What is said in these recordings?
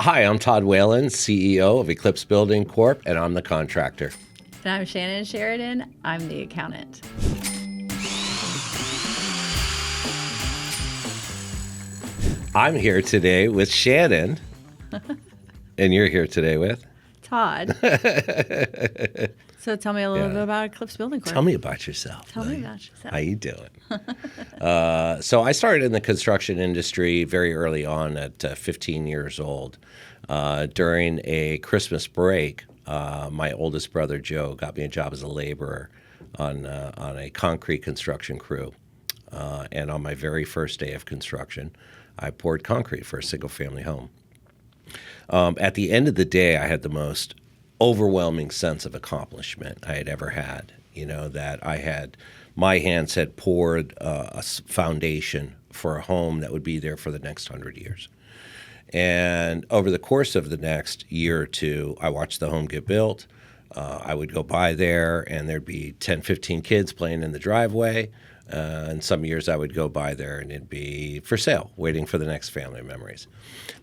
Hi, I'm Todd Whalen, CEO of Eclipse Building Corp, and I'm the contractor. And I'm Shannon Sheridan. I'm the accountant. I'm here today with Shannon, and you're here today with? Todd. So tell me a little bit about Eclipse Building Corp. Tell me about yourself. Tell me about yourself. How you doing? So I started in the construction industry very early on at 15 years old. During a Christmas break, my oldest brother, Joe, got me a job as a laborer on a concrete construction crew. And on my very first day of construction, I poured concrete for a single-family home. At the end of the day, I had the most overwhelming sense of accomplishment I had ever had. You know, that my hands had poured a foundation for a home that would be there for the next 100 years. And over the course of the next year or two, I watched the home get built. I would go by there, and there'd be 10, 15 kids playing in the driveway. And some years I would go by there, and it'd be for sale, waiting for the next family memories.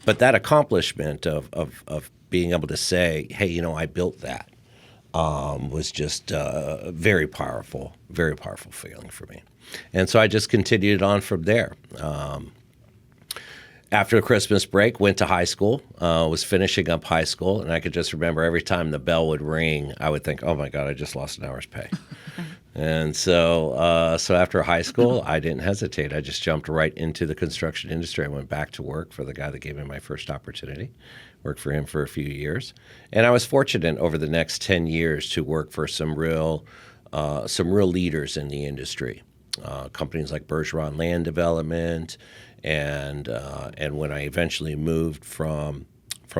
But that accomplishment of being able to say, hey, you know, I built that, was just very powerful feeling for me. And so I just continued on from there. After the Christmas break, went to high school, was finishing up high school, and I could just remember every time the bell would ring, I would think, oh my God, I just lost an hour's pay. And so after high school, I didn't hesitate. I just jumped right into the construction industry. I went back to work for the guy that gave me my first opportunity, worked for him for a few years. And I was fortunate over the next 10 years to work for some real leaders in the industry, companies like Bergeron Land Development. And when I eventually moved from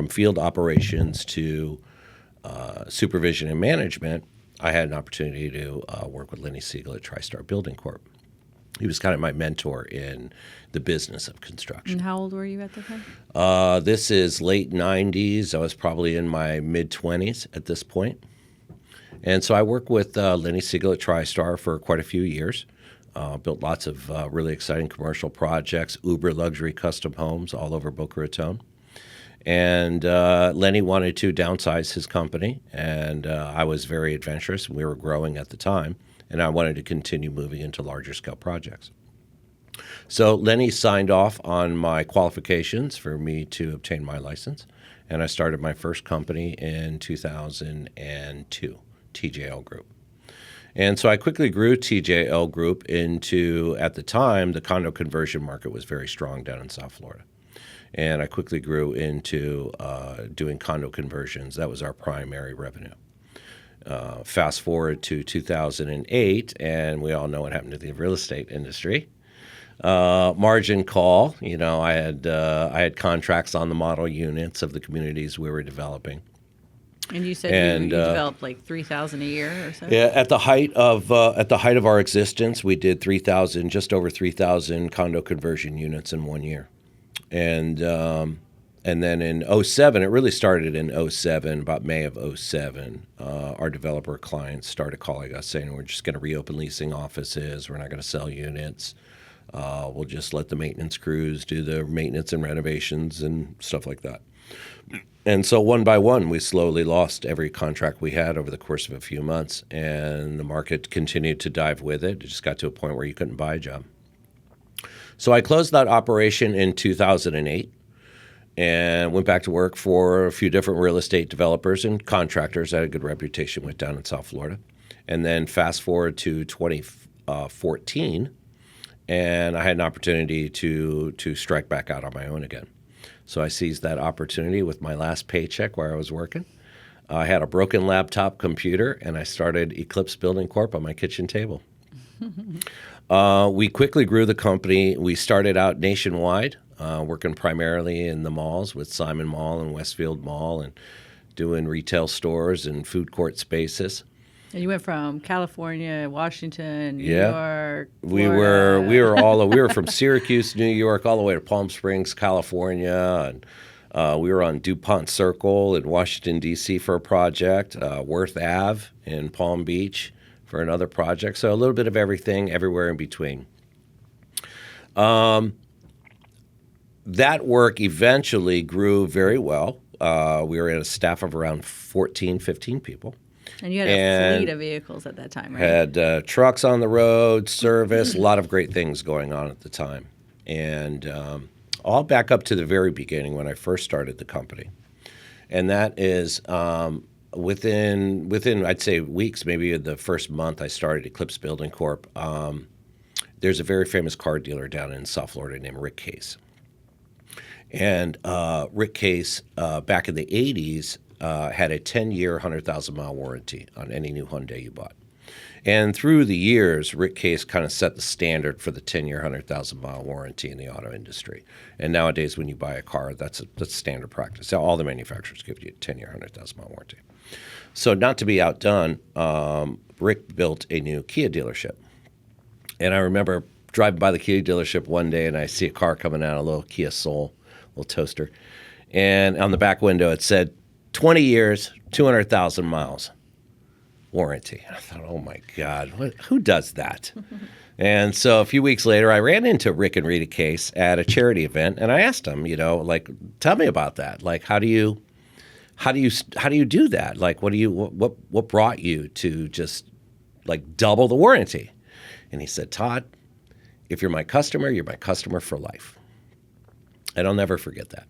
field operations to supervision and management, I had an opportunity to work with Lenny Siegel at TriStar Building Corp. He was kind of my mentor in the business of construction. And how old were you at the time? This is late 90s. I was probably in my mid-20s at this point. And so I worked with Lenny Siegel at TriStar for quite a few years. Built lots of really exciting commercial projects, uber luxury custom homes all over Boca Raton. And Lenny wanted to downsize his company, and I was very adventurous. We were growing at the time, and I wanted to continue moving into larger scale projects. So Lenny signed off on my qualifications for me to obtain my license, and I started my first company in 2002, TJL Group. And so I quickly grew TJL Group into, at the time, the condo conversion market was very strong down in South Florida. And I quickly grew into doing condo conversions. That was our primary revenue. Fast forward to 2008, and we all know what happened to the real estate industry. Margin call. You know, I had contracts on the model units of the communities we were developing. And you said you developed like 3,000 a year or so? Yeah, at the height of our existence, we did just over 3,000 condo conversion units in 1 year. And then in 2007, it really started in 2007, about May of 2007, our developer clients started calling us saying, we're just going to reopen leasing offices. We're not going to sell units. We'll just let the maintenance crews do the maintenance and renovations and stuff like that. And so one by one, we slowly lost every contract we had over the course of a few months, and the market continued to dive with it. It just got to a point where you couldn't buy a job. So I closed that operation in 2008 and went back to work for a few different real estate developers and contractors I had a good reputation with down in South Florida. And then fast forward to 2014, and I had an opportunity to strike back out on my own again. So I seized that opportunity with my last paycheck where I was working. I had a broken laptop computer, and I started Eclipse Building Corp on my kitchen table. We quickly grew the company. We started out nationwide, working primarily in the malls with Simon Mall and Westfield Mall and doing retail stores and food court spaces. And you went from California, Washington, New York, We Florida. we were from Syracuse, New York, all the way to Palm Springs, California, and we were on DuPont Circle in Washington, D.C. for a project, Worth Ave in Palm Beach for another project. So a little bit of everything, everywhere in between. that work eventually grew very well. We were at a staff of around 14, 15 people. And you had a fleet of vehicles at that time, right? Had trucks on the road, service, a lot of great things going on at the time. And I'll back up to the very beginning when I first started the company. And that is within I'd say weeks, maybe the first month I started Eclipse Building Corp. There's a very famous car dealer down in South Florida named Rick Case. And Rick Case, back in the 80s, had a 10-year, 100,000-mile warranty on any new Hyundai you bought. And through the years, Rick Case kind of set the standard for the 10-year, 100,000-mile warranty in the auto industry. And nowadays, when you buy a car, that's standard practice. So all the manufacturers give you a 10-year, 100,000-mile warranty. So not to be outdone, Rick built a new Kia dealership. And I remember driving by the Kia dealership one day, and I see a car coming out, a little Kia Soul, little toaster. And on the back window, it said, 20 years, 200,000 miles warranty. And I thought, oh, my God, who does that? And so a few weeks later, I ran into Rick and Rita Case at a charity event, and I asked them, tell me about that. Like, how do you do that? Like, what brought you to just like double the warranty? And he said, Todd, if you're my customer for life. And I'll never forget that.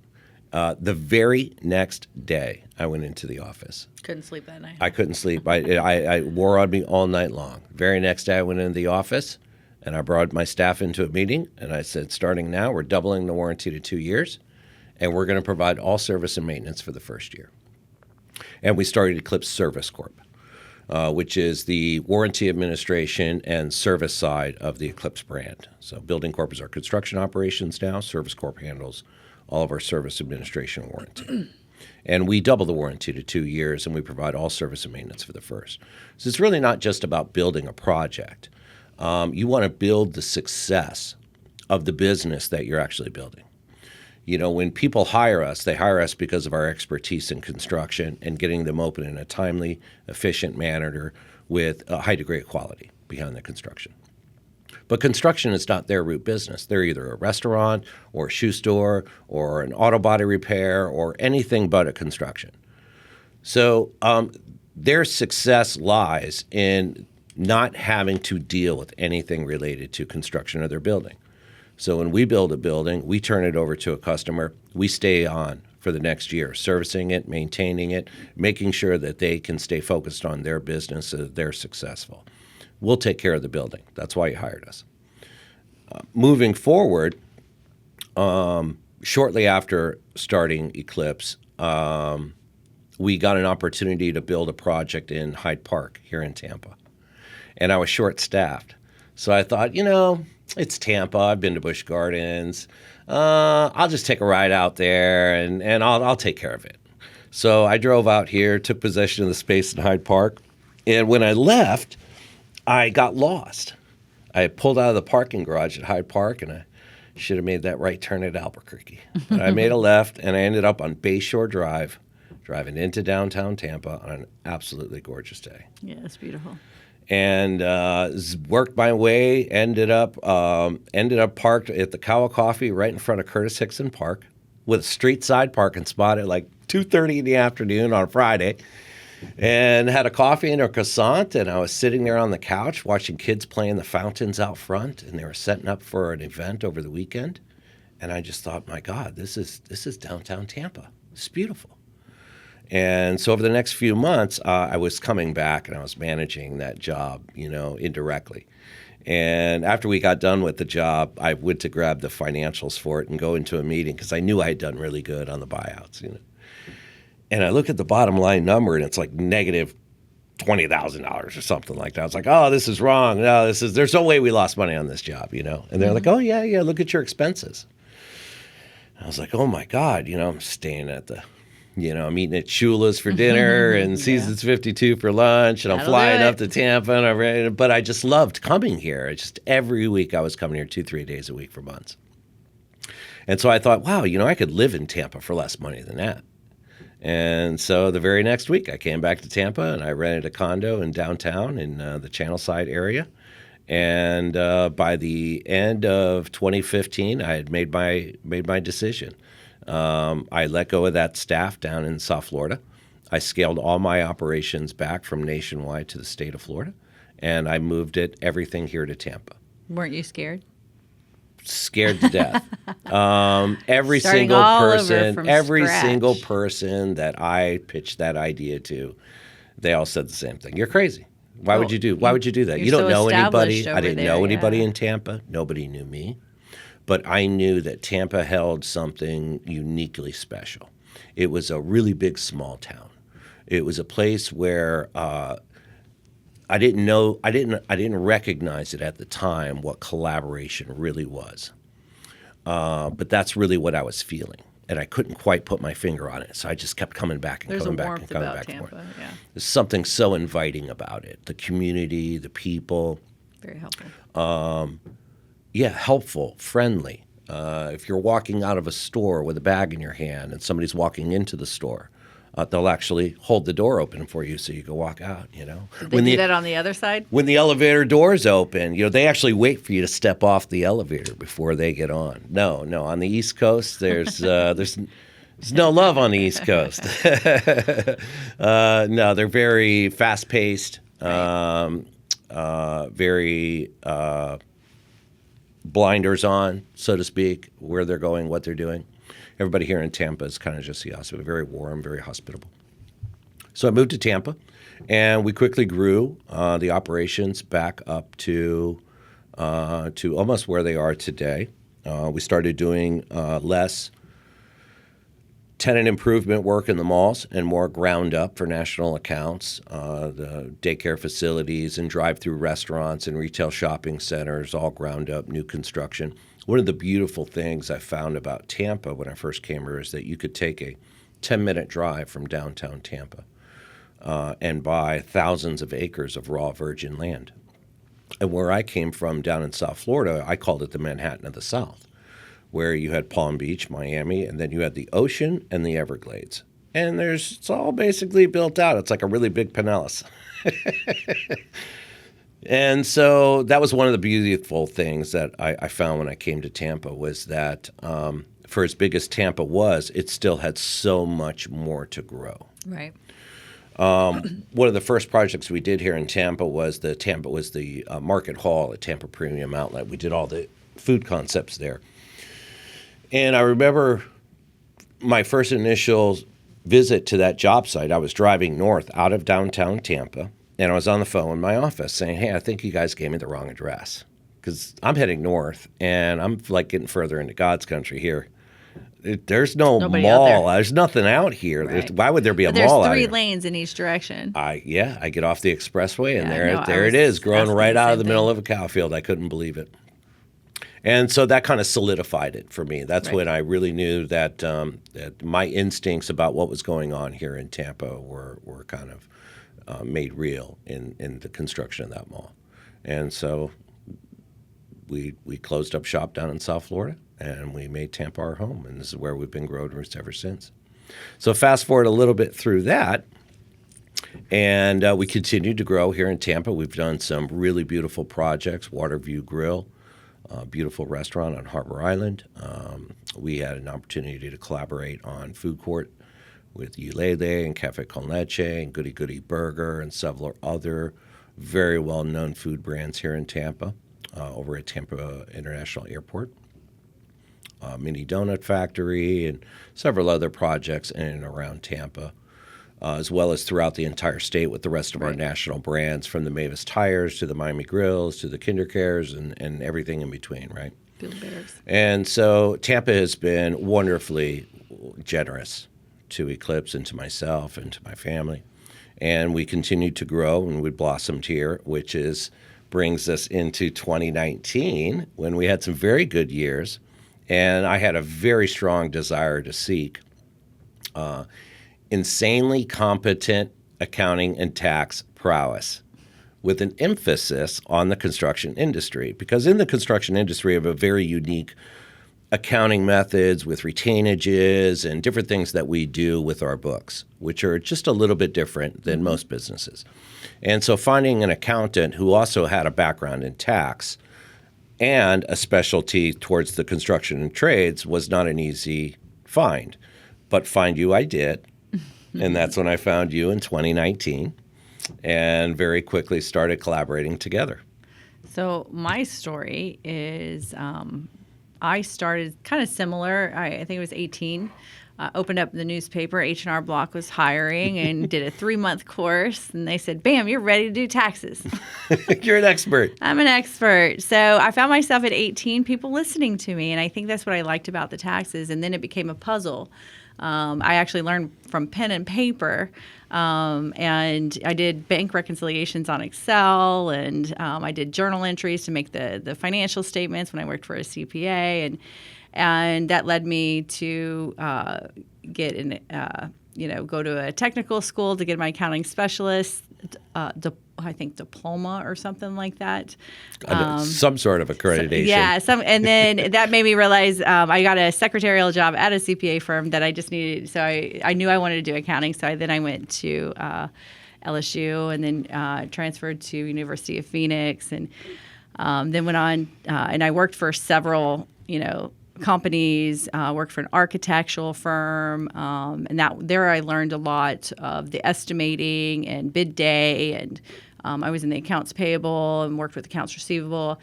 The very next day, I went into the office. Couldn't sleep that night. I couldn't sleep. I wore on me all night long. Very next day, I went into the office, and I brought my staff into a meeting, and I said, starting now, we're doubling the warranty to 2 years, and we're going to provide all service and maintenance for the first year. And we started Eclipse Service Corp, which is the warranty administration and service side of the Eclipse brand. So Building Corp is our construction operations now. Service Corp handles all of our service administration and warranty. And we double the warranty to 2 years, and we provide all service and maintenance for the first. So it's really not just about building a project. You want to build the success of the business that you're actually building. You know, when people hire us, they hire us because of our expertise in construction and getting them open in a timely, efficient manner with a high degree of quality behind the construction. But construction is not their root business. They're either a restaurant or a shoe store or an auto body repair or anything but a construction. So their success lies in not having to deal with anything related to construction of their building. So when we build a building, we turn it over to a customer. We stay on for the next year, servicing it, maintaining it, making sure that they can stay focused on their business so that they're successful. We'll take care of the building. That's why you hired us. Moving forward, shortly after starting Eclipse, we got an opportunity to build a project in Hyde Park here in Tampa. And I was short-staffed. So I thought, it's Tampa. I've been to Busch Gardens. I'll just take a ride out there, and I'll take care of it. So I drove out here, took possession of the space in Hyde Park. And when I left, I got lost. I pulled out of the parking garage at Hyde Park, and I should have made that right turn at Albuquerque. But I made a left, and I ended up on Bayshore Drive, driving into downtown Tampa on an absolutely gorgeous day. Yeah, it's beautiful. And worked my way, ended up parked at the Cow Coffee right in front of Curtis Hickson Park with a street side parking spot at like 2:30 in the afternoon on a Friday. And had a coffee and a croissant, and I was sitting there on the couch watching kids playing the fountains out front, and they were setting up for an event over the weekend. And I just thought, my God, this is downtown Tampa. It's beautiful. And so over the next few months, I was coming back, and I was managing that job, indirectly. And after we got done with the job, I went to grab the financials for it and go into a meeting because I knew I had done really good on the buyouts, And I look at the bottom line number, and it's like negative $20,000 or something like that. I was like, oh, this is wrong. No, there's no way we lost money on this job, And they're like, oh, yeah, look at your expenses. I was like, oh, my God, I'm staying at I'm eating at Shula's for dinner and Seasons 52 for lunch, and I'm flying up to Tampa, but I just loved coming here. Every week I was coming here 2-3 days a week for months. And so I thought, wow, I could live in Tampa for less money than that. And so the very next week, I came back to Tampa, and I rented a condo in downtown in the Channel Side area. And by the end of 2015, I had made my decision. I let go of that staff down in South Florida. I scaled all my operations back from nationwide to the state of Florida, and I moved everything here to Tampa. Weren't you scared? Scared to death. Every Starting single all over person, from every scratch. single person that I pitched that idea to, they all said the same thing. You're crazy. Why would you do that? You don't so know anybody. established I over didn't there, know anybody yeah. in Tampa. Nobody knew me. But I knew that Tampa held something uniquely special. It was a really big small town. It was a place where I didn't recognize it at the time what collaboration really was. But that's really what I was feeling. And I couldn't quite put my finger on it. So I just kept coming back and There's coming a back warmth and coming about back Tampa. for it. Yeah, There's something so inviting about it. The community, the people. very helpful. Yeah, helpful, friendly. If you're walking out of a store with a bag in your hand and somebody's walking into the store, they'll actually hold the door open for you so you can walk out, Did they do that on the other side? When the elevator doors open, they actually wait for you to step off the elevator before they get on. No, on the East Coast, there's no love on the East Coast. No, they're very fast-paced, very blinders on, so to speak, where they're going, what they're doing. Everybody here in Tampa is kind of just the opposite, very warm, very hospitable. So I moved to Tampa, and we quickly grew the operations back up to almost where they are today. We started doing less tenant improvement work in the malls and more ground up for national accounts, the daycare facilities and drive-through restaurants and retail shopping centers, all ground up, new construction. One of the beautiful things I found about Tampa when I first came here is that you could take a 10-minute drive from downtown Tampa and buy thousands of acres of raw virgin land. And where I came from down in South Florida, I called it the Manhattan of the South, where you had Palm Beach, Miami, and then you had the ocean and the Everglades. And it's all basically built out. It's like a really big Pinellas. And so that was one of the beautiful things that I found when I came to Tampa was that for as big as Tampa was, it still had so much more to grow. Right. One of the first projects we did here in Tampa was the Market Hall at Tampa Premium Outlet. We did all the food concepts there. And I remember my first initial visit to that job site. I was driving north out of downtown Tampa, and I was on the phone in my office saying, hey, I think you guys gave me the wrong address because I'm heading north, and I'm like getting further into God's country here. There's no Nobody out mall. there. There's nothing out here. Right. Why would there be a But there's mall out 3 here? lanes in each direction. I get off the expressway, and Yeah, no, there I it was is, growing asking right the out of same the middle thing. of a cow field. I couldn't believe it. And so that kind of solidified it for me. That's Right. when I really knew that that my instincts about what was going on here in Tampa were kind of made real in the construction of that mall. And so we closed up shop down in South Florida, and we made Tampa our home. And this is where we've been growing ever since. So fast forward a little bit through that, and we continued to grow here in Tampa. We've done some really beautiful projects, Waterview Grill, beautiful restaurant on Harbor Island. We had an opportunity to collaborate on food court with Ulele and Cafe Con Leche and Goody Goody Burger and several other very well-known food brands here in Tampa, over at Tampa International Airport. Mini Donut Factory and several other projects in and around Tampa, as well as throughout the entire state with the rest of our national brands, from the Mavis Tires to the Miami Grills to the Kinder Cares and everything in between, right? Field Bears. And so Tampa has been wonderfully generous to Eclipse and to myself and to my family. And we continued to grow, and we blossomed here, which brings us into 2019 when we had some very good years. And I had a very strong desire to seek insanely competent accounting and tax prowess with an emphasis on the construction industry. Because in the construction industry, we have a very unique accounting methods, with retainages and different things that we do with our books, which are just a little bit different than most businesses. And so finding an accountant who also had a background in tax and a specialty towards the construction and trades was not an easy find. But find you I did, and that's when I found you in 2019 and very quickly started collaborating together. So my story is I started kind of similar. I think it was 18. Opened up the newspaper. H&R Block was hiring and did a 3-month course. And they said, bam, you're ready to do taxes. You're an expert. I'm an expert. So I found myself at 18, people listening to me. And I think that's what I liked about the taxes. And then it became a puzzle. I actually learned from pen and paper. And I did bank reconciliations on Excel, and I did journal entries to make the financial statements when I worked for a CPA, and that led me to get in, go to a technical school to get my accounting specialist, I think diploma or something like that. Some sort of accreditation. And then that made me realize I got a secretarial job at a CPA firm that I just needed. So I knew I wanted to do accounting. So then I went to LSU and then transferred to University of Phoenix, and then went on and I worked for several, companies, worked for an architectural firm, and there I learned a lot of the estimating and bid day, and I was in the accounts payable and worked with accounts receivable.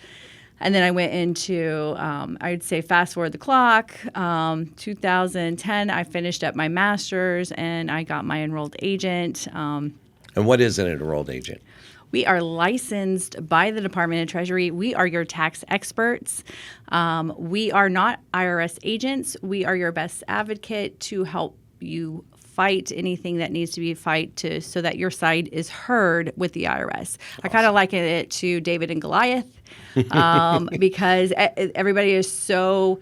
And then I went into, I'd say fast forward the clock, 2010, I finished up my master's and I got my enrolled agent. And what is an enrolled agent? We are licensed by the Department of Treasury. We are your tax experts. We are not IRS agents. We are your best advocate to help you fight anything that needs to be so that your side is heard with the IRS. Awesome. I kind of liken it to David and Goliath because everybody is so...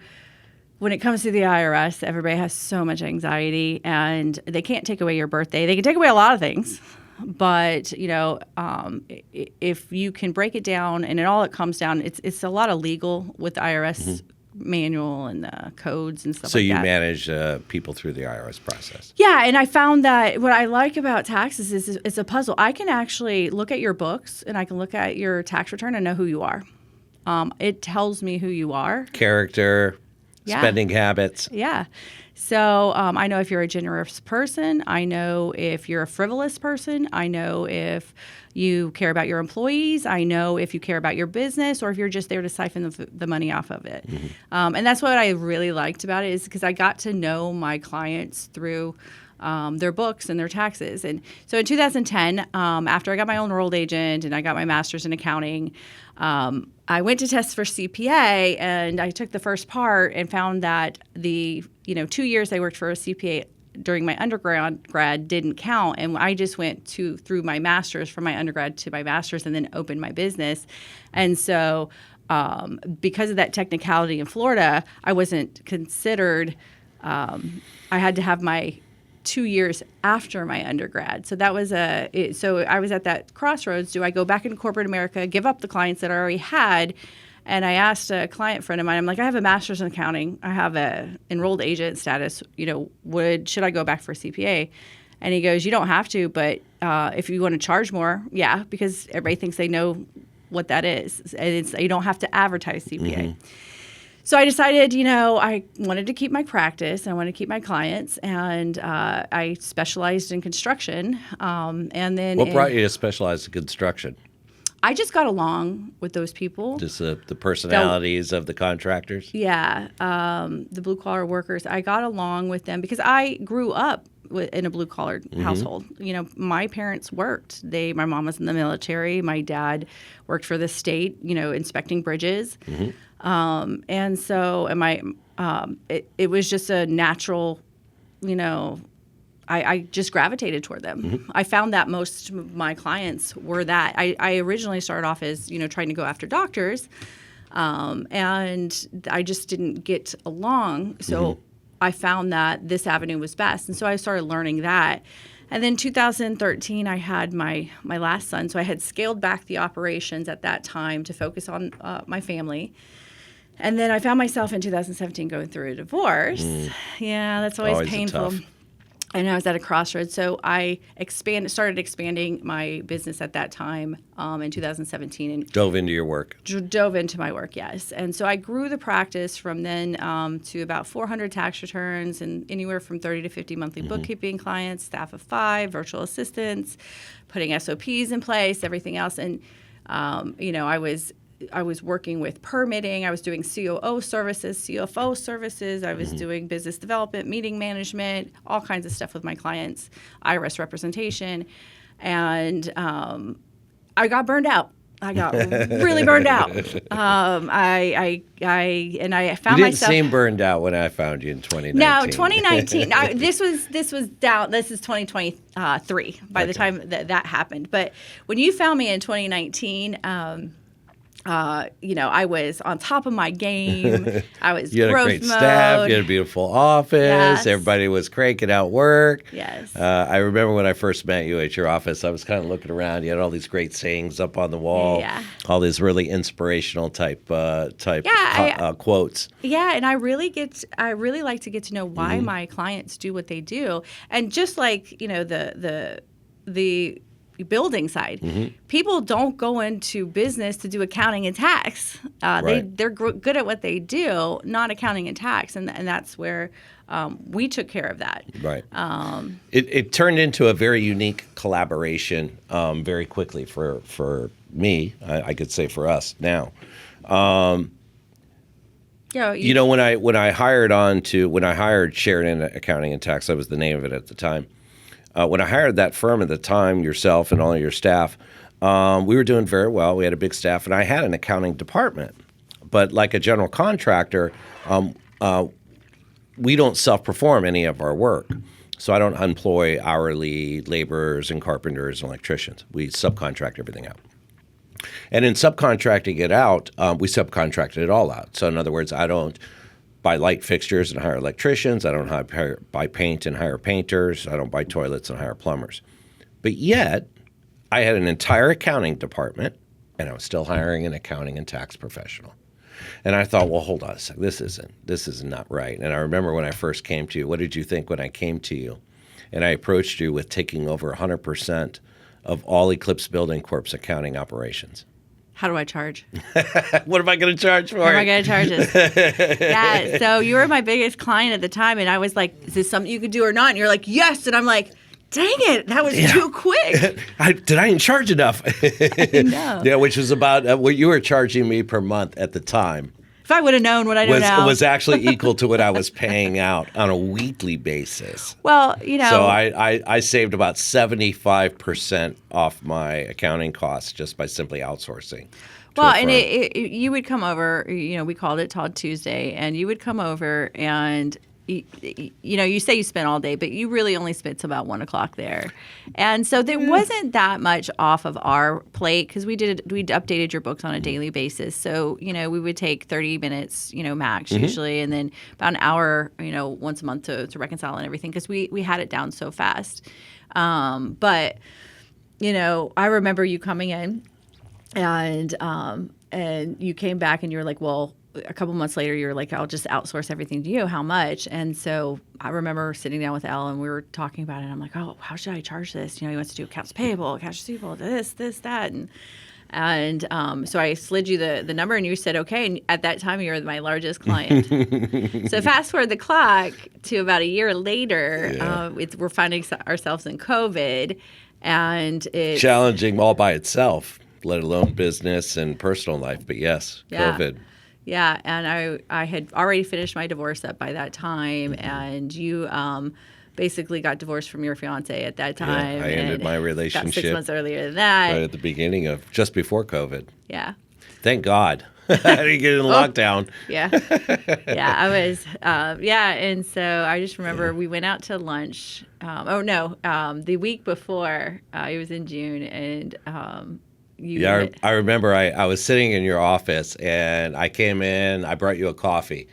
When it comes to the IRS, everybody has so much anxiety, and they can't take away your birthday. They can take away a lot of things. But, if you can break it down, and it comes down, it's a lot of legal with the IRS manual and the codes and stuff like that. So you manage people through the IRS process. Yeah, and I found that what I like about taxes is it's a puzzle. I can actually look at your books, and I can look at your tax return and know who you are. It tells me who you are. Character, spending habits. Yeah. So I know if you're a generous person. I know if you're a frivolous person. I know if you care about your employees. I know if you care about your business, or if you're just there to siphon the money off of it. And that's what I really liked about it, is because I got to know my clients through their books and their taxes. And so in 2010, after I got my own enrolled agent and I got my master's in accounting, I went to test for CPA, and I took the first part and found that the 2 years I worked for a CPA during my undergrad didn't count, and I just went through my master's, from my undergrad to my master's, and then opened my business. And so because of that technicality in Florida, I wasn't considered. I had to have my 2 years after my undergrad. So that was so I was at that crossroads. Do I go back into corporate America, give up the clients that I already had? And I asked a client friend of mine, I'm like, I have a master's in accounting. I have a enrolled agent status. Should I go back for CPA? And he goes, you don't have to, but if you want to charge more, yeah, because everybody thinks they know what that is. And you don't have to advertise CPA. So I decided, I wanted to keep my practice. I wanted to keep my clients, and I specialized in construction. And then what brought you to specialize in construction? I just got along with those people. Just the personalities of the contractors? Yeah, the blue-collar workers. I got along with them because I grew up in a blue-collar household. My parents worked. My mom was in the military. My dad worked for the state, inspecting bridges. And so, it was just a natural, I just gravitated toward them. I found that most of my clients were that. I originally started off as, trying to go after doctors, and I just didn't get along. So I found that this avenue was best. And so I started learning that. And then 2013, I had my last son. So I had scaled back the operations at that time to focus on my family. And then I found myself in 2017 going through a divorce. Yeah, that's always painful. Tough. And I was at a crossroads. So I started expanding my business at that time in 2017. And Dove into your work. dove into my work, yes. And so I grew the practice from then to about 400 tax returns and anywhere from 30 to 50 monthly bookkeeping clients, staff of 5, virtual assistants, putting SOPs in place, everything else. And, I was working with permitting. I was doing COO services, CFO services. I was doing business development, meeting management, all kinds of stuff with my clients, IRS representation. And I got burned out. I got really burned out. I found You didn't myself. seem burned out when I found you in 2019. No, 2019. This was down. This is 2023 by the time that happened. But when you found me in 2019. I was on top of my game. I was You had a growth great mode. staff. You had a beautiful office. Yes. Everybody was cranking out work. Yes. I remember when I first met you at your office, I was kind of looking around. You had all these great sayings up on the wall. Yeah. All these really inspirational type quotes. Yeah, and I really like to get to know why my clients do what they do, and just like the building side, people don't go into business to do accounting and tax. Right. They're good at what they do, not accounting and tax, and that's where we took care of that. Right. It turned into a very unique collaboration very quickly for me. I could say for us now. Yeah, When I hired Sheridan Accounting and Tax, that was the name of it at the time. When I hired that firm at the time, yourself and all of your staff, we were doing very well. We had a big staff, and I had an accounting department. But like a general contractor, we don't self-perform any of our work. So I don't employ hourly laborers and carpenters and electricians. We subcontract everything out. And in subcontracting it out, we subcontracted it all out. So in other words, I don't buy light fixtures and hire electricians. I don't buy paint and hire painters. I don't buy toilets and hire plumbers. But yet, I had an entire accounting department, and I was still hiring an accounting and tax professional. And I thought, well, hold on a second. This is not right. And I remember when I first came to you, what did you think when I came to you? And I approached you with taking over 100% of all Eclipse Building Corp's accounting operations. How do I charge? What am I going to charge for How am I it? going to charge this? Yeah. So you were my biggest client at the time, and I was like, "Is this something you could do or not?" And you're like, "Yes." And I'm like, "Dang it, that was too quick." I didn't charge enough. No. Yeah, which was about what you were charging me per month at the time. If I would have known what I know now, Was actually equal to what I was paying out on a weekly basis. well, So I saved about 75% off my accounting costs just by simply outsourcing. Well, and you would come over, we called it Todd Tuesday, and you would come over and, you say you spent all day, but you really only spent till about 1 o'clock there. And so there wasn't that much off of our plate because we updated your books on a daily basis. So, we would take 30 minutes, max usually, and then about an hour, once a month to reconcile and everything because we had it down so fast. But, I remember you coming in and you came back and you were like, well, a couple months later, you were like, I'll just outsource everything to you. How much? And so I remember sitting down with Elle and we were talking about it. And I'm like, oh, how should I charge this? He wants to do accounts payable, accounts receivable, this, that. And so I slid you the number and you said, okay. And at that time, you were my largest client. So fast forward the clock to about a year later, we're finding ourselves in COVID. And it's challenging all by itself, let alone business and personal life. But yes, Yeah. COVID. Yeah, and I had already finished my divorce up by that time, and you basically got divorced from your fiance at that time. Yeah, I ended and my about relationship 6 months earlier than that. right at the beginning of just before COVID. Yeah. Thank God. I didn't get in lockdown. Yeah. Yeah, I was, and so I just remember we went out to lunch. The week before, it was in June, and I remember I was sitting in your office and I came in, I brought you a coffee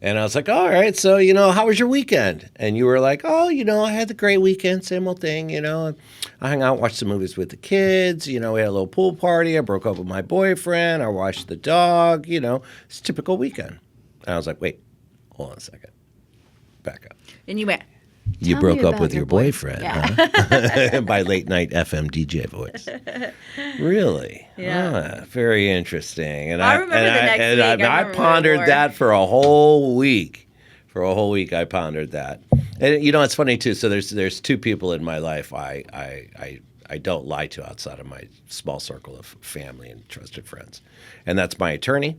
And I was like, all right, so, how was your weekend? And you were like, oh, I had a great weekend, same old thing, I hung out, watched some movies with the kids, we had a little pool party. I broke up with my boyfriend. I watched the dog, it's a typical weekend. And I was like, wait, hold on a second. Back up. And you went, You "Tell broke me up about with your boyfriend, huh? By late night FM DJ voice. Really? Yeah. Very interesting. And I remember the next week. I I remember pondered more. that for a whole week. For a whole week, I pondered that. And it's funny too. So there's two people in my life I don't lie to outside of my small circle of family and trusted friends, and that's my attorney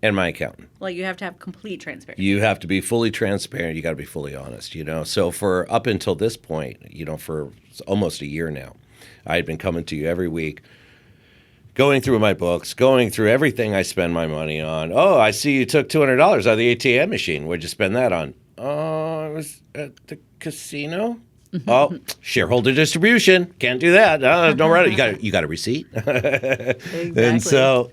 and my accountant. Well, you have to have complete transparency. You have to be fully transparent. You got to be fully honest, So for up until this point, for almost a year now, I had been coming to you every week, going through my books, going through everything I spend my money on. Oh, I see you took $200 out of the ATM machine. What'd you spend that on? Oh, I was at the casino. Oh, shareholder distribution. Can't do that. No, right. You got a receipt. Exactly.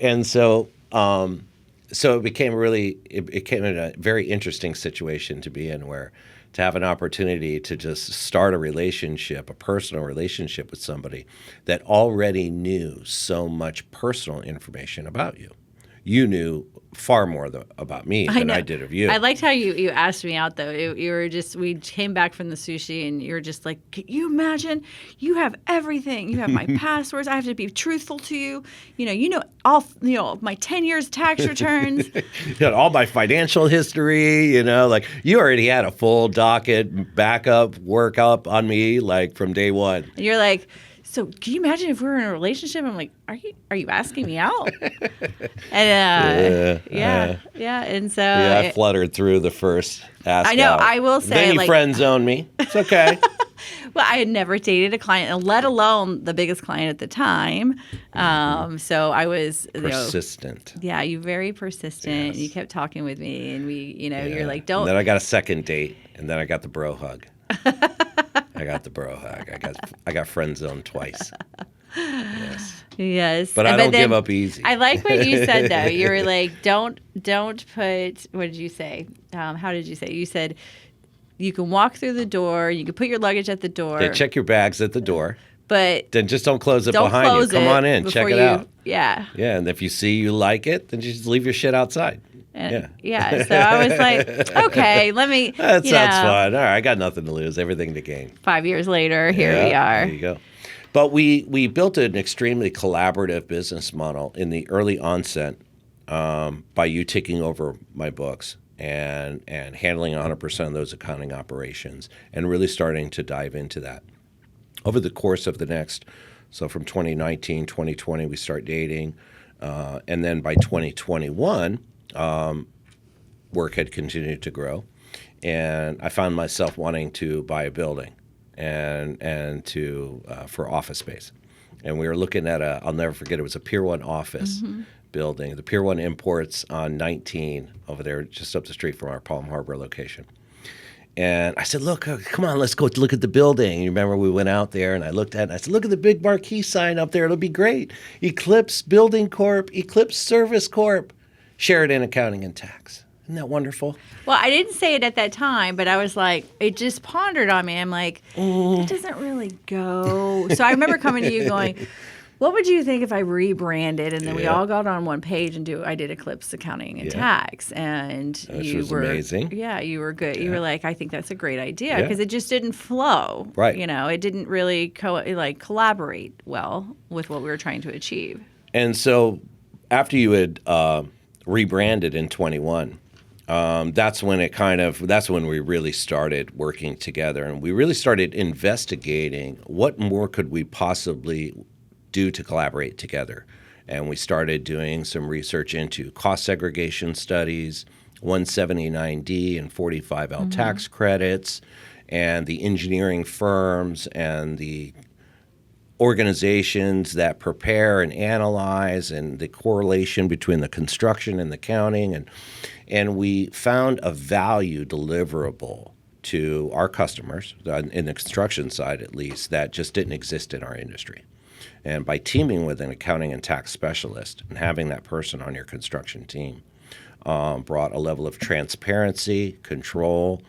And so it became a very interesting situation to be in, where to have an opportunity to just start a relationship, a personal relationship with somebody that already knew so much personal information about you. You knew far more about me than I did of you. I liked how you asked me out, though. You were just, we came back from the sushi, and you were just like, can you imagine? You have everything. You have my passwords. I have to be truthful to you. You know all, my 10 years tax returns. All my financial history, like you already had a full docket backup workup on me, like from day one. And you're like, so can you imagine if we were in a relationship? I'm like, are you asking me out? And yeah. And so I fluttered through the first ask I know. out. I will say, then you friend zoned me. It's okay. Well, I had never dated a client, let alone the biggest client at the time. So I was persistent. You very persistent. Yes. You kept talking with me, and you're like, don't. And then I got a second date, and then I got the bro hug. I got the bro hug. I got friend zoned twice. Yes. But I don't give up easy. I like what you said, though. You were like, don't put. What did you say? How did you say? You said you can walk through the door. You can put your luggage at the door. They check your bags at the door. But then just don't close it behind you. Come on in, check it out. Yeah. Yeah, and if you see you like it, then just leave your shit outside. Yeah. So I was like, okay, let me. That sounds fun. All right, I got nothing to lose, everything to gain. 5 years later, here we are. There you go. But we built an extremely collaborative business model in the early onset by you taking over my books and handling 100% of those accounting operations and really starting to dive into that. Over the course of so from 2019, 2020, we start dating. And then by 2021, work had continued to grow. And I found myself wanting to buy a building and for office space. And we were looking at I'll never forget, it was a Pier 1 office building, the Pier 1 Imports on 19 over there just up the street from our Palm Harbor location. And I said, look, come on, let's go look at the building. And you remember we went out there and I looked at it and I said, look at the big marquee sign up there. It'll be great. Eclipse Building Corp, Eclipse Service Corp, Sheridan Accounting and Tax. Isn't that wonderful? Well, I didn't say it at that time, but I was like, it just pondered on me. I'm like, it doesn't really go. So I remember coming to you going, what would you think if I rebranded? And then we all got on one page and I did Eclipse Accounting and Tax. And Which was amazing. Yeah, you were good. You were like, I think that's a great idea because it just didn't flow. Right. It didn't really collaborate well with what we were trying to achieve. And so after you had rebranded in 21, that's when we really started working together, and we really started investigating what more could we possibly do to collaborate together. And we started doing some research into cost segregation studies, 179D and 45L tax credits, and the engineering firms and the organizations that prepare and analyze, and the correlation between the construction and the accounting. And we found a value deliverable to our customers, in the construction side at least, that just didn't exist in our industry. And by teaming with an accounting and tax specialist and having that person on your construction team, brought a level of transparency, control,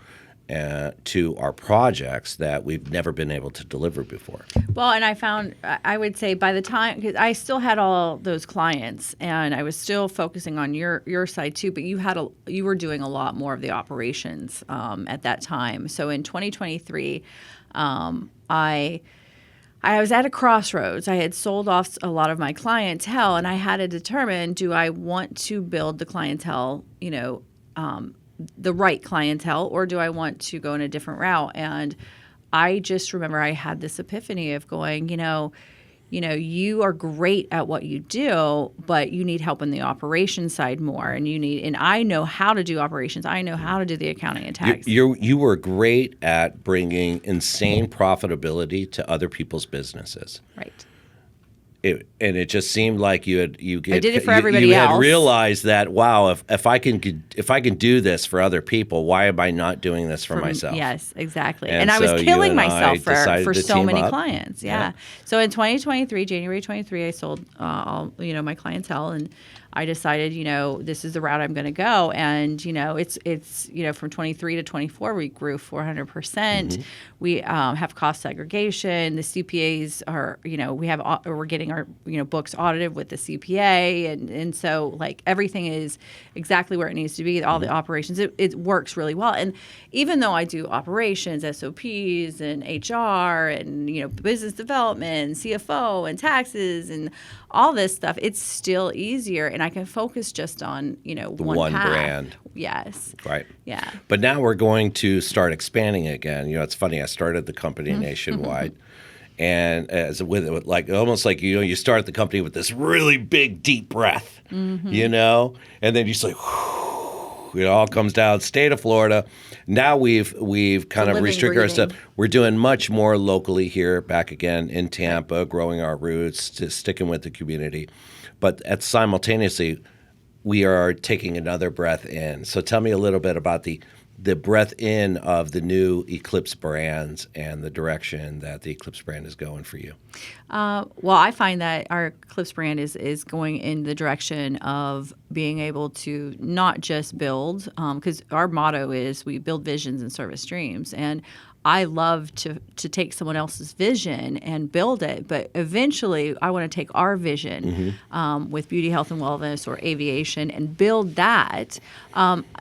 to our projects that we've never been able to deliver before. Well, and I found, I would say by the time, because I still had all those clients and I was still focusing on your side too, but you were doing a lot more of the operations at that time. So in 2023, I was at a crossroads. I had sold off a lot of my clientele and I had to determine, do I want to build the clientele, the right clientele, or do I want to go in a different route? And I just remember I had this epiphany of going, you are great at what you do, but you need help in the operations side more. And I know how to do operations. I know how to do the accounting and tax. You were great at bringing insane profitability to other people's businesses. Right. It just seemed like I did it for everybody else. You had realized that, wow, if I can do this for other people, why am I not doing this for myself? Yes, exactly. And I was so killing you and myself I for decided to so team many up. clients. Yeah. So in 2023, January 23, I sold all my clientele, and I decided, this is the route I'm going to go. And, it's from 23 to 24, we grew 400%. Mm-hmm. We have cost segregation. The CPAs are, we're getting our, books audited with the CPA. And so like everything is exactly where it needs to be. All the operations, it works really well. And even though I do operations, SOPs and HR and, business development, CFO and taxes and all this stuff, it's still easier. And I can focus just on, one path. Brand. Yes. Right. Yeah. But now we're going to start expanding again. It's funny. I started the company nationwide. And almost like you start the company with this really big, deep breath, and then you just like, it all comes down. State of Florida. Now we've kind of restricted ourselves. We're doing much more locally here, back again in Tampa, growing our roots, to sticking with the community. But simultaneously, we are taking another breath in. So tell me a little bit about the breath in of the new Eclipse brands and the direction that the Eclipse brand is going for you. Well, I find that our Eclipse brand is going in the direction of being able to not just build, because our motto is we build visions and service dreams. And I love to take someone else's vision and build it, but eventually I want to take our vision with beauty, health, and wellness or aviation and build that.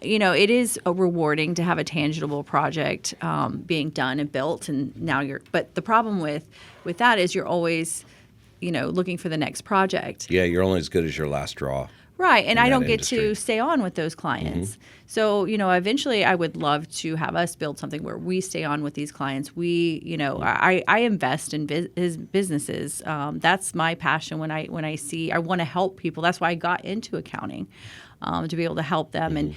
It is rewarding to have a tangible project being done and built, and now but the problem with that is you're always, looking for the next project. Yeah, you're only as good as your last draw. Right, and I don't get to stay on with those clients. So, eventually I would love to have us build something where we stay on with these clients. I invest in his businesses. That's my passion when I see, I want to help people. That's why I got into accounting, to be able to help them. And,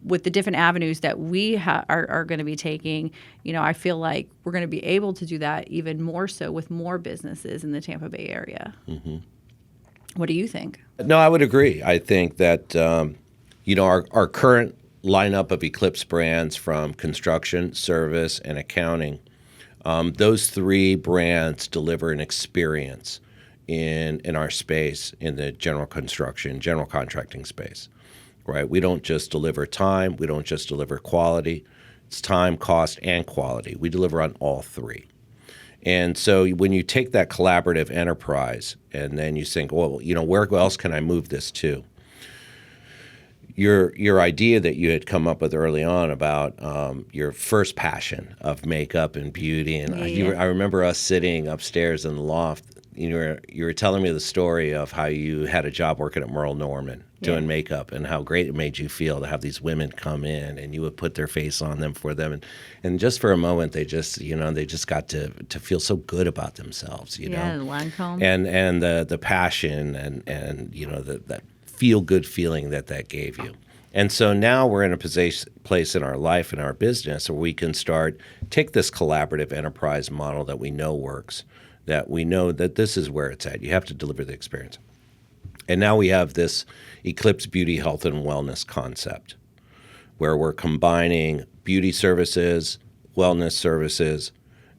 with the different avenues that we are going to be taking, I feel like we're going to be able to do that even more so with more businesses in the Tampa Bay area. What do you think? No, I would agree. I think that, our current lineup of Eclipse brands, from construction, service, and accounting, those three brands deliver an experience in our space, in the general construction, general contracting space, right? We don't just deliver time. We don't just deliver quality. It's time, cost, and quality. We deliver on all three. And so when you take that collaborative enterprise and then you think, well, where else can I move this to? Your idea that you had come up with early on about your first passion of makeup and beauty, and I remember us sitting upstairs in the loft. You were telling me the story of how you had a job working at Merle Norman doing makeup, and how great it made you feel to have these women come in and you would put their face on them for them, and just for a moment they just got to feel so good about themselves, the Lancome. and the passion and that feel good feeling that gave you. And so now we're in a place in our life and our business where we can take this collaborative enterprise model that we know works, that we know that this is where it's at. You have to deliver the experience. And now we have this Eclipse Beauty, Health, and Wellness concept where we're combining beauty services, wellness services,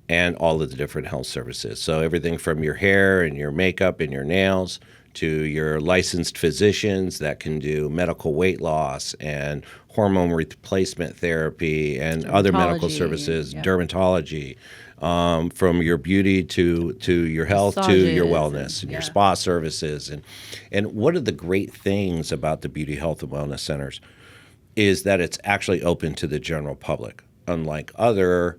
and all of the different health services. So everything from your hair and your makeup and your nails to your licensed physicians that can do medical weight loss and hormone replacement therapy and other medical services, dermatology, from your beauty to your health to your wellness and your spa services. And one of the great things about the Beauty, Health, and Wellness Centers is that it's actually open to the general public, unlike other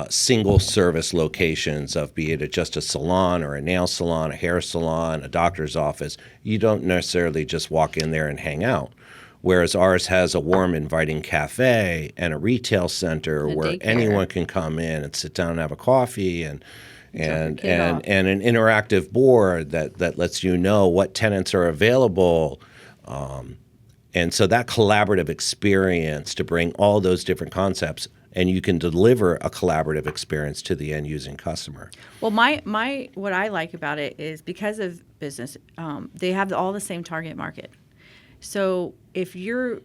single service locations of be it just a salon or a nail salon, a hair salon, a doctor's office. You don't necessarily just walk in there and hang out. Whereas ours has a warm, inviting cafe and a retail center where anyone can come in and sit down and have a coffee and an interactive board that lets you know what tenants are available. And so that collaborative experience to bring all those different concepts, and you can deliver a collaborative experience to the end using customer. Well, my what I like about it is because of business, they have all the same target market. So if you're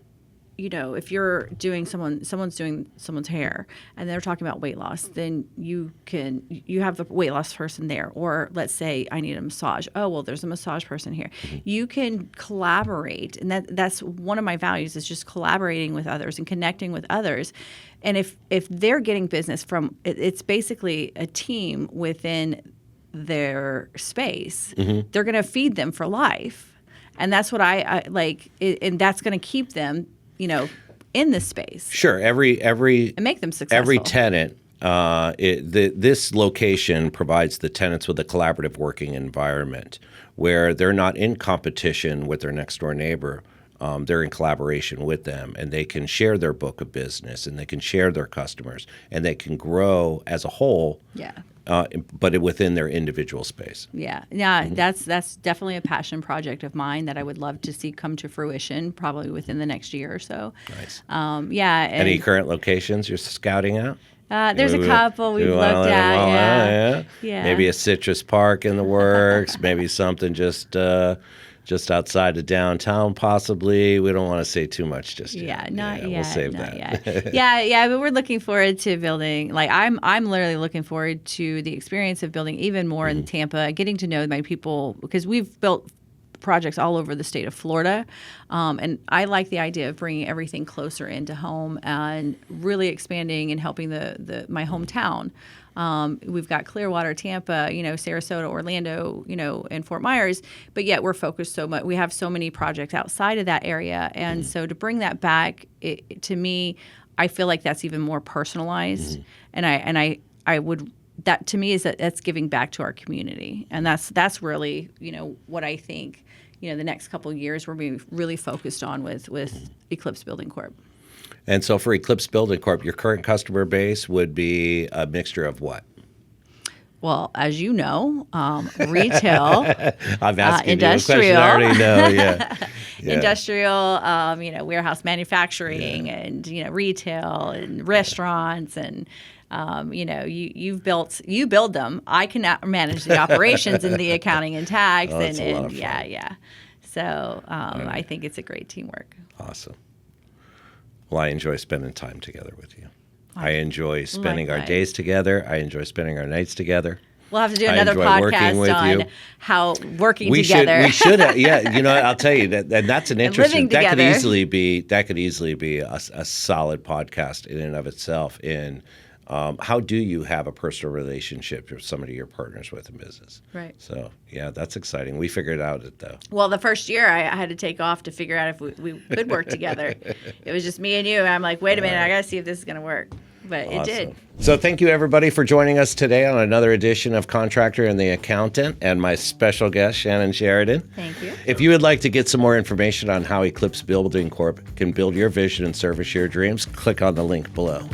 doing someone's doing someone's hair and they're talking about weight loss, then you have the weight loss person there. Or let's say I need a massage. Oh, well, there's a massage person here. Mm-hmm. You can collaborate, and that's one of my values is just collaborating with others and connecting with others. And if they're getting business from, it's basically a team within their space. Mm-hmm. They're going to feed them for life. And that's what I like, and that's going to keep them, in this space. Sure, and make them successful. Every tenant, this location provides the tenants with a collaborative working environment where they're not in competition with their next door neighbor. They're in collaboration with them, and they can share their book of business, and they can share their customers, and they can grow as a whole. Yeah. But within their individual space. Yeah, that's definitely a passion project of mine that I would love to see come to fruition, probably within the next year or so. Nice. Any current locations you're scouting out? There's a couple we've looked at. Yeah. Maybe a citrus park in the works. Maybe something just outside of downtown, possibly. We don't want to say too much just yet. Not yet. We'll save that. Yeah. But we're looking forward to building. Like I'm literally looking forward to the experience of building even more in Tampa, getting to know my people, because we've built projects all over the state of Florida, and I like the idea of bringing everything closer into home and really expanding and helping my hometown. We've got Clearwater, Tampa, Sarasota, Orlando, and Fort Myers, but yet we're focused so much. We have so many projects outside of that area. And so to bring that back, to me, I feel like that's even more personalized. And I would, that to me is that's giving back to our community. And that's really, what I think, the next couple of years we're being really focused on with Eclipse Building Corp. And so for Eclipse Building Corp, your current customer base would be a mixture of what? Well, as you know, retail, I'm asking industrial, you a question I already know. Yeah. Industrial, warehouse manufacturing, and retail and restaurants, and you build them. I can manage the operations and the accounting and tax, and yeah. So I think it's a great teamwork. Awesome. Well, I enjoy spending time together with you. I enjoy spending our days together. I enjoy spending our nights together. We'll have to do another podcast on how working together. We should. I'll tell you and that's an interesting. That could easily be a solid podcast in and of itself. How do you have a personal relationship with somebody you're partners with in business? Right. So, that's exciting. We figured out though. Well, the first year I had to take off to figure out if we could work together. It was just me and you. And I'm like, wait a minute, I got to see if this is going to work. But awesome. It did. So thank you, everybody, for joining us today on another edition of Contractor and the Accountant and my special guest, Shannon Sheridan. Thank you. If you would like to get some more information on how Eclipse Building Corp can build your vision and service your dreams, click on the link below.